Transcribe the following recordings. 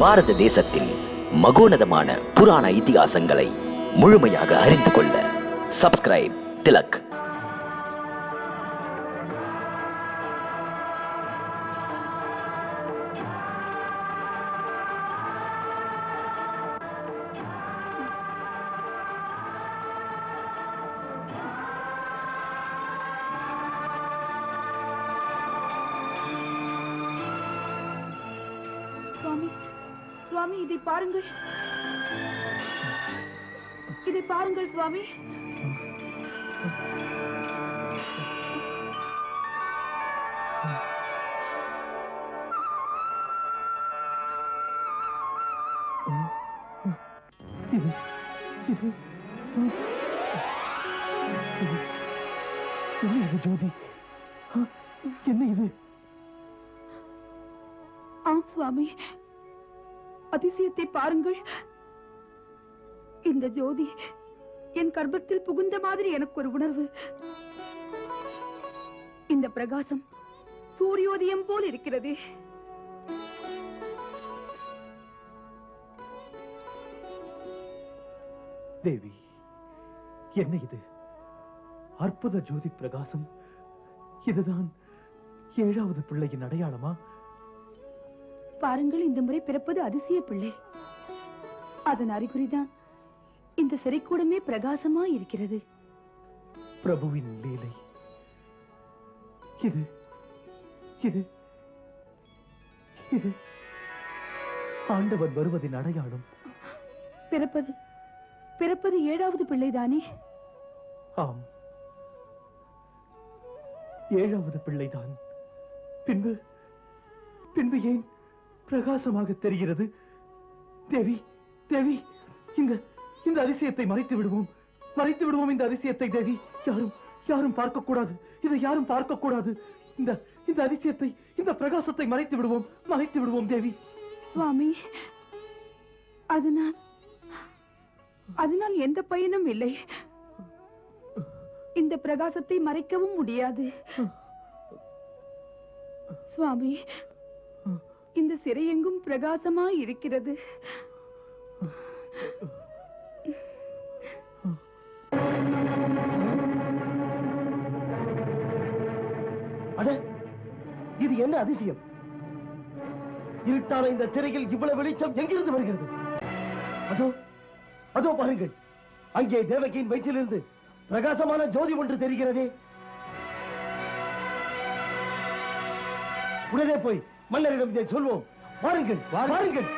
பாரத தேசத்தின் மகோனதமான புராண இதிகாசங்களை முழுமையாக அறிந்து கொள்ள சப்ஸ்கிரைப் திலக். சுவாமி, இதை பாருங்கள், இதை பாருங்கள் சுவாமி. ஜோதி, என்ன இது? ஆம் சுவாமி, அதிசயத்தை பாருங்கள். இந்த ஜோதி என் கர்ப்பத்தில் புகுந்த மாதிரி எனக்கு ஒரு உணர்வு. இந்த பிரகாசம் சூரியோதயம் போல் இருக்கிறது. தேவி, என்ன இது? அற்புத ஜோதி பிரகாசம். இதுதான் 7வது பிள்ளையின் அடையாளமா? பாருங்கள், இந்த முறை பிறப்பது அதிசய பிள்ளை. அதன் அறிகுறிதான் இந்த சிறைக்கூடமே பிரகாசமா இருக்கிறது. பிரபுவின் லீலை. இது இது இது ஆண்டவன் வருவதின் அடையாளம். பிறப்பது 7வது பிள்ளைதானே? ஆம், 7வது பிள்ளைதான். பின்பு பின்பு ஏன் பிரகாசமாக தெரிகிறது? தேவி, தேவி, இந்த அதிசயத்தை மறைத்து விடுவோம், மறைத்து விடுவோம் இந்த அதிசயத்தை. தேவி, யாரும் பார்க்க கூடாது, இதை யாரும் பார்க்க கூடாது. இந்த அதிசயத்தை, இந்த பிரகாசத்தை மறைத்து விடுவோம் தேவி. சுவாமி, அதனால் எந்த பயனும் இல்லை. இந்த பிரகாசத்தை மறைக்கவும் முடியாது. சுவாமி, இந்த சிறை எங்கும் பிரகாசமா இருக்கிறது. அட, இது என்ன அதிசயம்? இருட்டான இந்த சிறையில் இவ்வளவு வெளிச்சம் எங்கிருந்து வருகிறது? அதோ பாருங்கள், அங்கே தேவகியின் வயிற்றிலிருந்து பிரகாசமான ஜோதி ஒன்று தெரிகிறதே. உடனே போய் மன்னரிடம் இதை சொல்வோம். வாருங்கள், வாருங்கள்.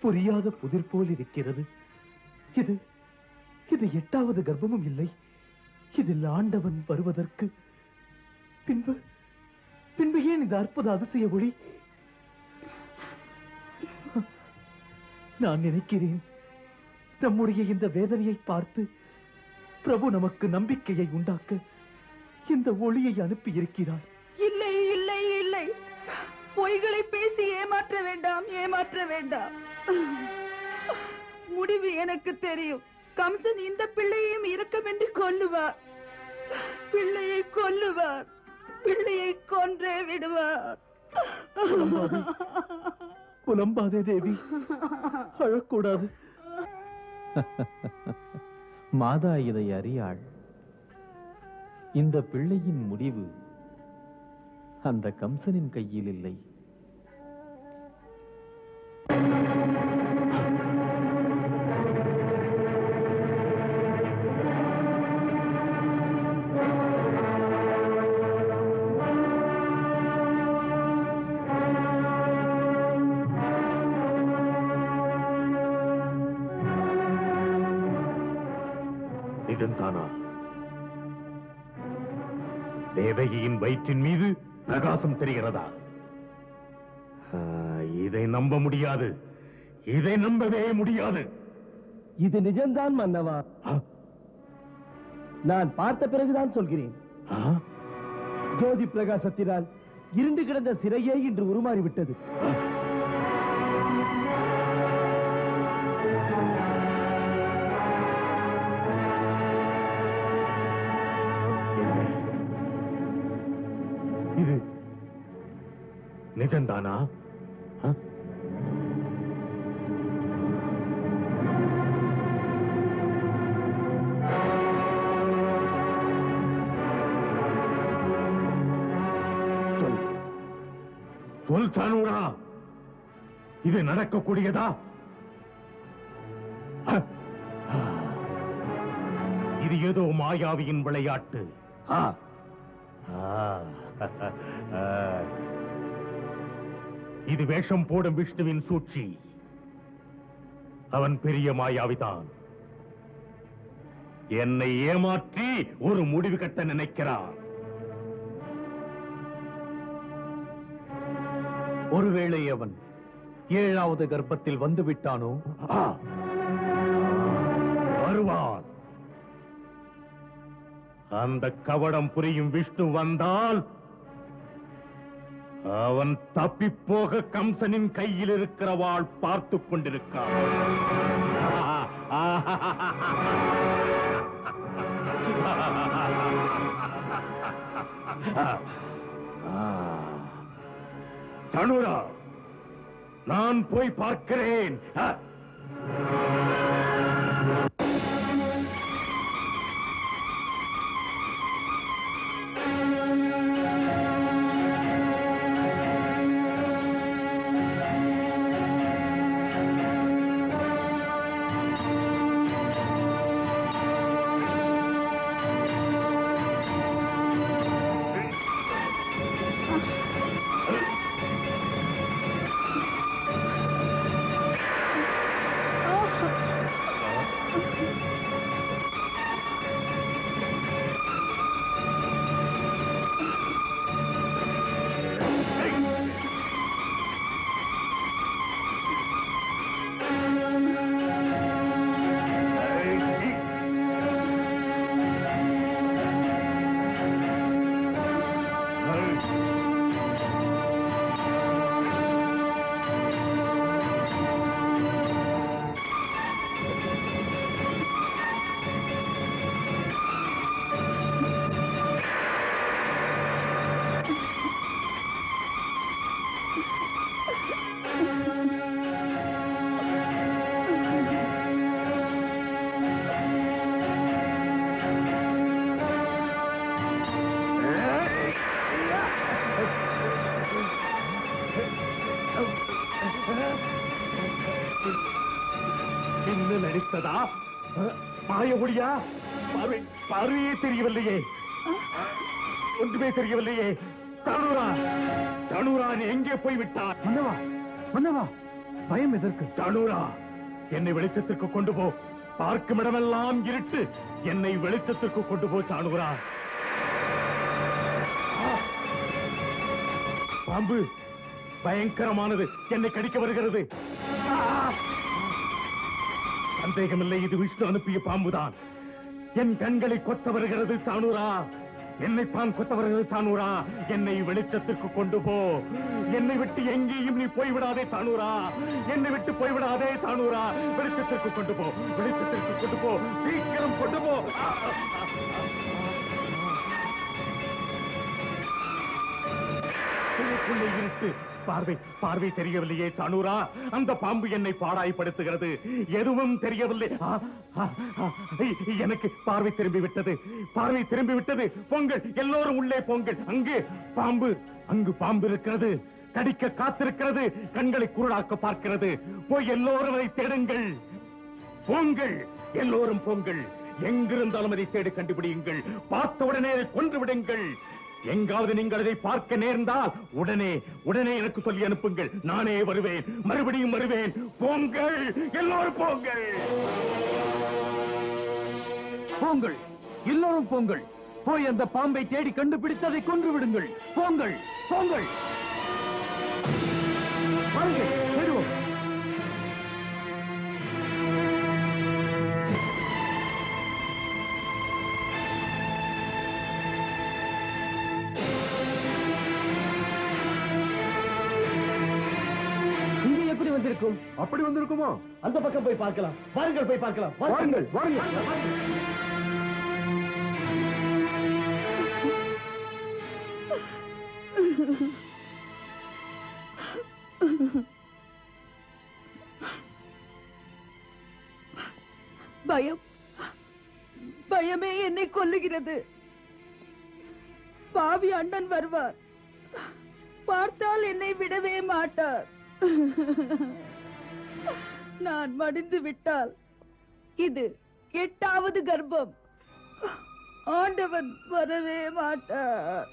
புரியாத புதிர் போல் இருக்கிறது. இது 8வது கர்ப்பமும் இல்லை. இதில் ஆண்டவன் வருவதற்கு பின்பு ஏன் இந்த அற்புத அதிசய ஒளி? நான் நினைக்கிறேன், நம்முடைய இந்த வேதனையை பார்த்து பிரபு நமக்கு நம்பிக்கையை உண்டாக்க இந்த ஒளியை அனுப்பி இருக்கிறார். இல்லை இல்லை இல்லை, பொய்களை பேசி ஏமாற்ற வேண்டாம். முடிவு எனக்கு தெரியும். கம்சன் இந்த பிள்ளையையும் இரக்கமின்றி கொல்லுவார். பிள்ளையை கொன்றே விடுவார். புலம்பாதே தேவி, அழக்கூடாது. மாதா இதை அறியாள். இந்த பிள்ளையின் முடிவு அந்த கம்சனின் கையில் இல்லை. நிஜம்தானா? தேவகியின் வயிற்றின் மீது பிரகாசம் தெரிகிறதா? இதை நம்ப முடியாது, இதை நம்பவே முடியாது. இது நிஜம்தான் மன்னவா. நான் பார்த்த பிறகுதான் சொல்கிறேன். ஜோதி பிரகாசத்தினால் இருண்டு கிடந்த சிறையே இன்று உருமாறிவிட்டது. இது நிஜம்தானா? சொல் சானூரா, இது நடக்கக்கூடியதா? இது ஏதோ மாயாவியின் விளையாட்டு. இது வேஷம் போடும் விஷ்ணுவின் சூழ்ச்சி. அவன் பெரிய மாயாவிதான். என்னை ஏமாற்றி ஒரு முடிவு கட்ட நினைக்கிறான். ஒருவேளை அவன் 7வது கர்ப்பத்தில் வந்து விட்டானோ? வருவான். அந்த கவடம் புரியும் விஷ்ணு வந்தால் அவன் தப்பிப்போக கம்சனின் கையில் இருக்கிற வாள் பார்த்துக் கொண்டிருக்கான். தனுரா, நான் போய் பார்க்கிறேன். என்ன நடித்ததா? மாய ஒளியா? பார்வையே தெரியவில்லையே, ஒன்றுமே தெரியவில்லையே. தனுரா, தனுரா, நீ எங்கே போய்விட்டார்? மன்னவா, மன்னவா, பயம் எதற்கு? தனுரா, என்னை வெளிச்சத்திற்கு கொண்டு போ. பார்க்கும் இடமெல்லாம் இருட்டு. என்னை வெளிச்சத்திற்கு கொண்டு போ தனுரா. பாம்பு பயங்கரமானது, என்னை கடிக்க வருகிறது. சந்தேகமில்லை, இது விஷ்ணு அனுப்பிய பாம்புதான். என் கண்களை கொத்த வருகிறது சானூரா. என்னைத்தான் கொத்த வருகிறது சானூரா. என்னை வெளிச்சத்திற்கு கொண்டு போ. என்னை விட்டு எங்கேயும் நீ போய்விடாதே சானூரா. என்னை விட்டு போய்விடாதே சானூரா. வெளிச்சத்திற்கு கொண்டு போ, வெளிச்சத்திற்கு கொண்டு போ, சீக்கிரம் கொண்டு போ. இருட்டு, பார்வை பார்வை தெரியவில்லையே சானூரா. அந்த பாம்பு என்னை பாடாய்படுத்துகிறது. எதுவும் தெரியவில்லை. எனக்கு பார்வை திரும்பி விட்டது, பார்வை திரும்பி விட்டது. பொங்கல், எல்லோரும் உள்ளே பொங்கல். அங்கு பாம்பு இருக்கிறது, கடிக்க காத்திருக்கிறது, கண்களை குருடாக்க பார்க்கிறது. போய் எல்லோரும் அதை தேடுங்கள். பொங்கல், எல்லோரும் பொங்கல். எங்கிருந்தாலும் அதை தேடி கண்டுபிடியுங்கள். பார்த்தவுடனே அதை கொன்று விடுங்கள். எங்காவது நீங்கள் அதை பார்க்க நேர்ந்தால் உடனே எனக்கு சொல்லி அனுப்புங்கள். நானே வருவேன், மறுபடியும் வருவேன். பொங்கல், எல்லோரும் பொங்கல். போங்கள், எல்லோரும் போங்கள். போய் அந்த பாம்பை தேடி கண்டுபிடித்து அதை கொன்று விடுங்கள். போங்கள், போங்கள். வாருங்கள், தேடுவோம். அப்படி வந்திருக்குமோ? அந்த பக்கம் போய் பார்க்கலாம். வாருங்கள், போய் பார்க்கலாம். வாருங்கள், வாருங்கள். பயம், பயமே என்னை கொல்லுகிறது. பாவி அண்ணன் வருவார். பார்த்தால் என்னை விடவே மாட்டார். நான் மடிந்து விட்டால் இது 8வது கர்ப்பம். ஆண்டவன் வரவே மாட்டார்.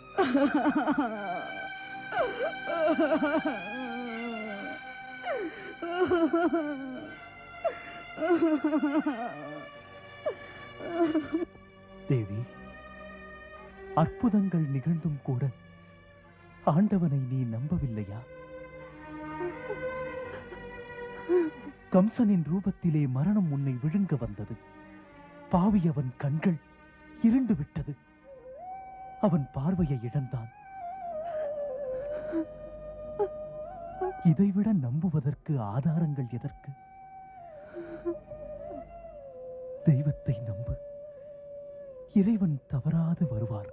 தேவி, அற்புதங்கள் நிகழ்ந்தும் கூட ஆண்டவனை நீ நம்பவில்லையா? கம்சனின் ரூபத்திலே மரணம் உன்னை விழுங்க வந்தது. பாவி அவன் கண்கள் இருண்டு விட்டது. அவன் பார்வையை இழந்தான். இதைவிட நம்புவதற்கு ஆதாரங்கள் எதற்கு? தெய்வத்தை நம்பு. இறைவன் தவறாது வருவார்.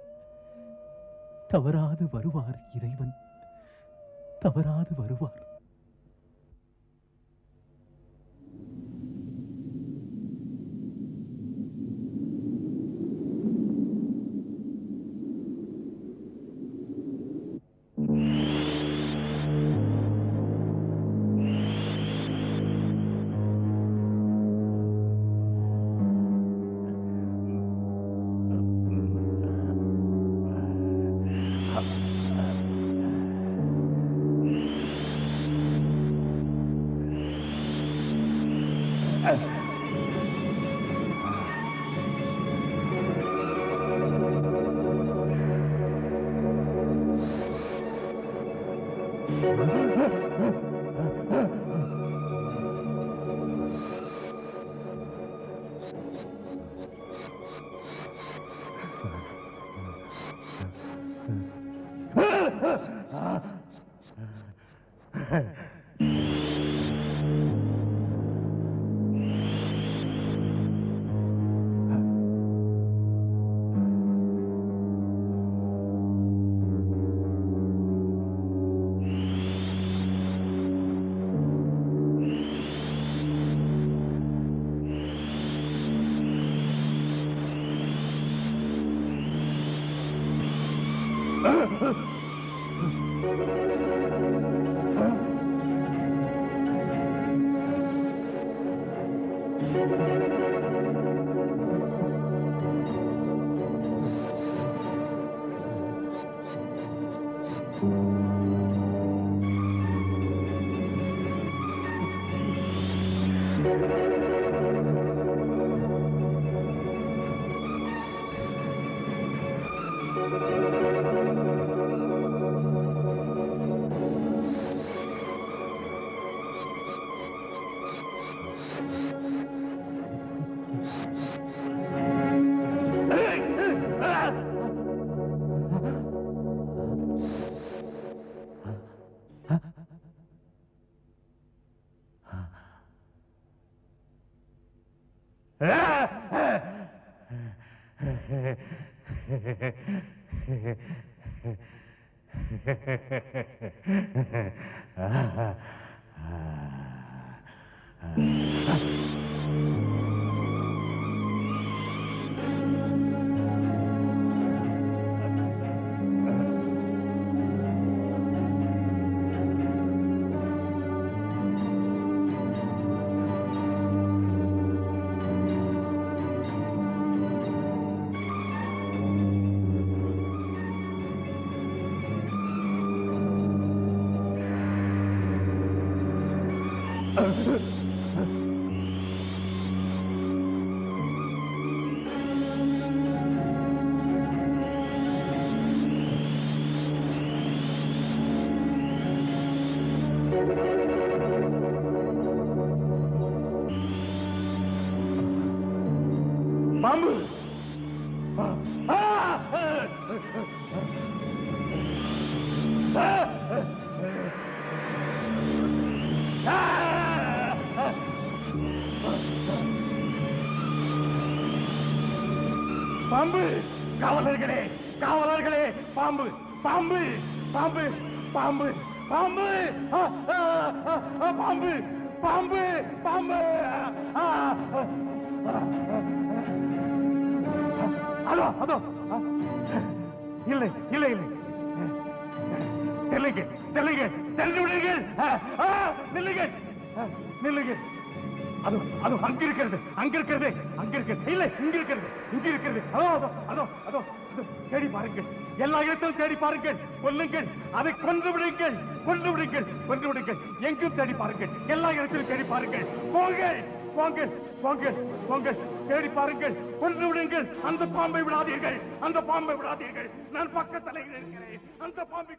தவறாது வருவார். இறைவன் தவறாது வருவார். பாம்பு! பாம்பு! காவலர்களே, காவலர்களே! பாம்பு! பாம்பு! பாம்பு! பாம்பு! பாம்பு! பாம்பு! பாம்பு! பாம்பு! அதோ அதோ! இல்லை இல்லை இல்லை, செல்லுங்கள் செல்லுங்கள் சென்று விடுங்கள் நில்லுங்கள் நில்லுங்கள் அதோ அதோ அங்க இருக்கிறது அங்க இருக்கிறது அங்க இருக்கிறது இல்ல இங்க இருக்கிறது இங்க இருக்கிறது அதோ அதோ அதோ அதோ அதோ தேடி பாருங்கள் எல்லா இடத்திலும் தேடி பாருங்கள் கொல்லுங்கள் அதை கொன்று விடுங்கள் கொன்று விடுங்கள் கொன்று விடுங்கள் எங்கும் தேடி பாருங்கள் எல்லா இடத்திலும் தேடி பாருங்கள் போங்கள் போங்கள் போங்கள் போங்கள் தேடி பாருங்கள் கொன்று விடுங்கள் அந்த பாம்பை விடாதீர்கள் அந்த பாம்பை விடாதீர்கள் நான் பக்கத்தில் இருக்கிறேன் அந்த பாம்பை